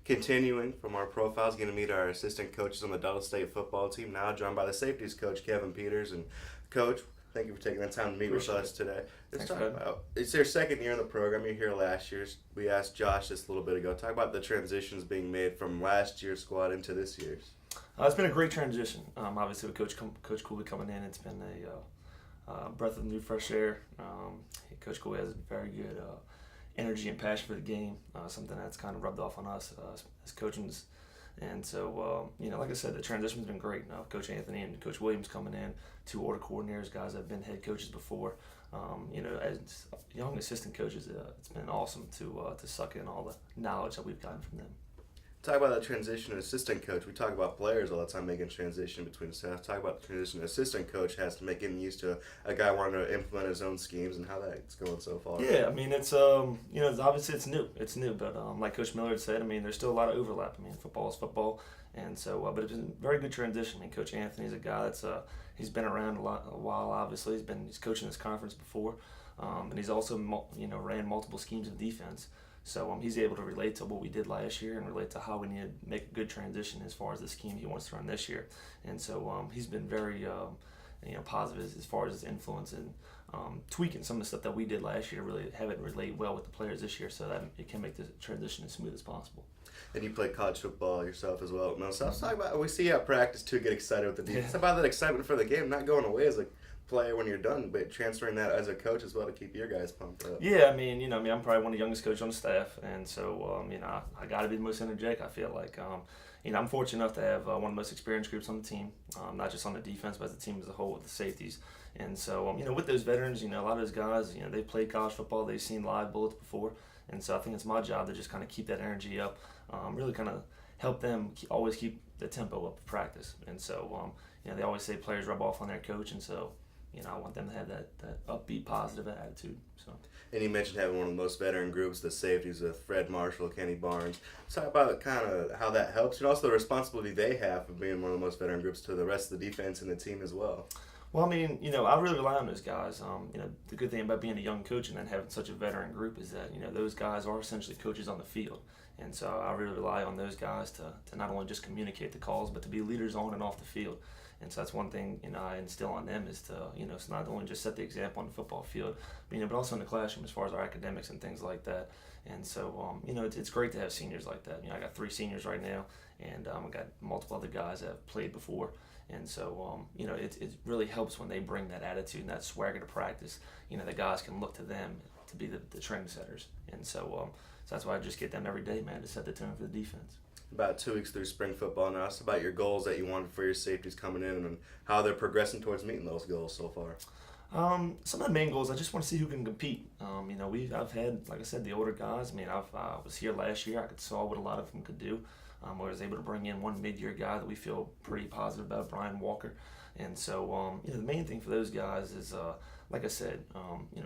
Continuing from our profiles, going to meet our assistant coaches on the Delta State football team. Now joined by the safeties coach, Kevin Peters. And Coach, thank you for taking the time to meet with us today. Let's talk about, it's your second year in the program. You're here last year. We asked Josh this a little bit ago. Talk about the transitions being made from last year's squad into this year's. It's been a great transition. Obviously, with Coach Cooley coming in, it's been a breath of new fresh air. Coach Cooley has very good energy and passion for the game, something that's kind of rubbed off on us as coaches. And so, like I said, the transition's been great. Coach Anthony and Coach Williams coming in, two order coordinators, guys that have been head coaches before. As young assistant coaches, it's been awesome to suck in all the knowledge that we've gotten from them. Talk about the transition to assistant coach. We talk about players all the time making transition between staff. Talk about the transition assistant coach has to make getting used to a guy wanting to implement his own schemes and how that's going so far. Yeah, I mean, it's obviously it's new, but like Coach Millard said, I mean, there's still a lot of overlap. I mean, football is football, and so but it's been a very good transition. I mean, Coach Anthony's a guy that's he's been around a while. Obviously, he's coaching this conference before, and he's also ran multiple schemes of defense. So he's able to relate to what we did last year and relate to how we need to make a good transition as far as the scheme he wants to run this year. And so he's been very positive as far as his influence and tweaking some of the stuff that we did last year to really have it relate well with the players this year so that it can make the transition as smooth as possible. And you play college football yourself as well. So let's talk about, we see you at practice too, get excited with the defense. How about that excitement for the game, not going away as a player when you're done, but transferring that as a coach as well to keep your guys pumped up. Yeah, I mean, I'm probably one of the youngest coaches on the staff, and so I got to be the most energetic. I feel like I'm fortunate enough to have one of the most experienced groups on the team, not just on the defense, but as the team as a whole with the safeties. And so with those veterans, a lot of those guys, they've played college football, they've seen live bullets before, and so I think it's my job to just kind of keep that energy up, really kind of help them always keep the tempo up of practice. And so they always say players rub off on their coach, and so I want them to have that upbeat, positive attitude. So. And you mentioned having one of the most veteran groups, the safeties with Fred Marshall, Kenny Barnes. Talk about kind of how that helps, and also the responsibility they have of being one of the most veteran groups to the rest of the defense and the team as well. Well, I mean, I really rely on those guys. The good thing about being a young coach and then having such a veteran group is that, those guys are essentially coaches on the field. And so I really rely on those guys to not only just communicate the calls, but to be leaders on and off the field. And so that's one thing, I instill on them is to, so not only just set the example on the football field, but also in the classroom as far as our academics and things like that. And so, it's great to have seniors like that. I got 3 seniors right now, and I got multiple other guys that have played before. And so, it really helps when they bring that attitude and that swagger to practice. The guys can look to them to be the trendsetters. And so that's why I just get them every day, man, to set the tone for the defense. About 2 weeks through spring football now. It's about your goals that you wanted for your safeties coming in and how they're progressing towards meeting those goals so far. Some of the main goals, I just want to see who can compete. I've had, like I said, the older guys. I was here last year. I saw what a lot of them could do. I was able to bring in one mid-year guy that we feel pretty positive about, Brian Walker. And so, the main thing for those guys is, like I said,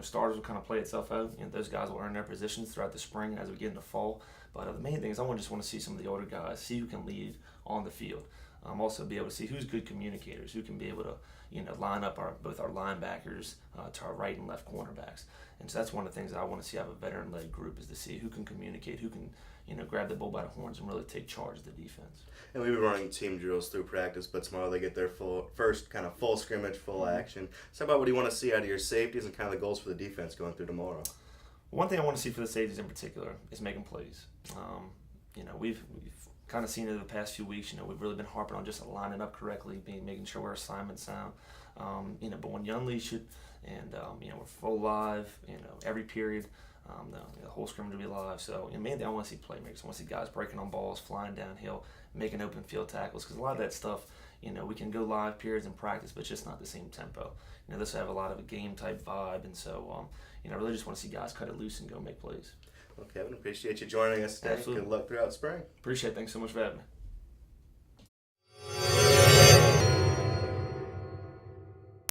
starters will kind of play itself out. Those guys will earn their positions throughout the spring as we get into fall. But the main thing is I just want to see some of the older guys, see who can lead on the field. Also be able to see who's good communicators, who can be able to, line up both our linebackers to our right and left cornerbacks. And so that's one of the things that I want to see out of a veteran-led group is to see who can communicate, who can, grab the bull by the horns and really take charge of the defense. And we've been running team drills through practice, but tomorrow they get their first kind of full scrimmage, full action. So about what do you want to see out of your safeties and kind of the goals for the defense going through tomorrow? One thing I want to see for the safeties in particular is making plays. We've kind of seen it in the past few weeks. We've really been harping on just lining up correctly, making sure our assignments sound. But when you unleash it, and we're full live. Every period, the whole scrimmage will be live. So main thing I want to see playmakers. I want to see guys breaking on balls, flying downhill, making open field tackles. Because a lot of that stuff, we can go live periods in practice, but it's just not the same tempo. This will have a lot of a game type vibe, and so I really just want to see guys cut it loose and go make plays. Well, Kevin, appreciate you joining us today. Absolutely. Good luck throughout spring. Appreciate it. Thanks so much for having me.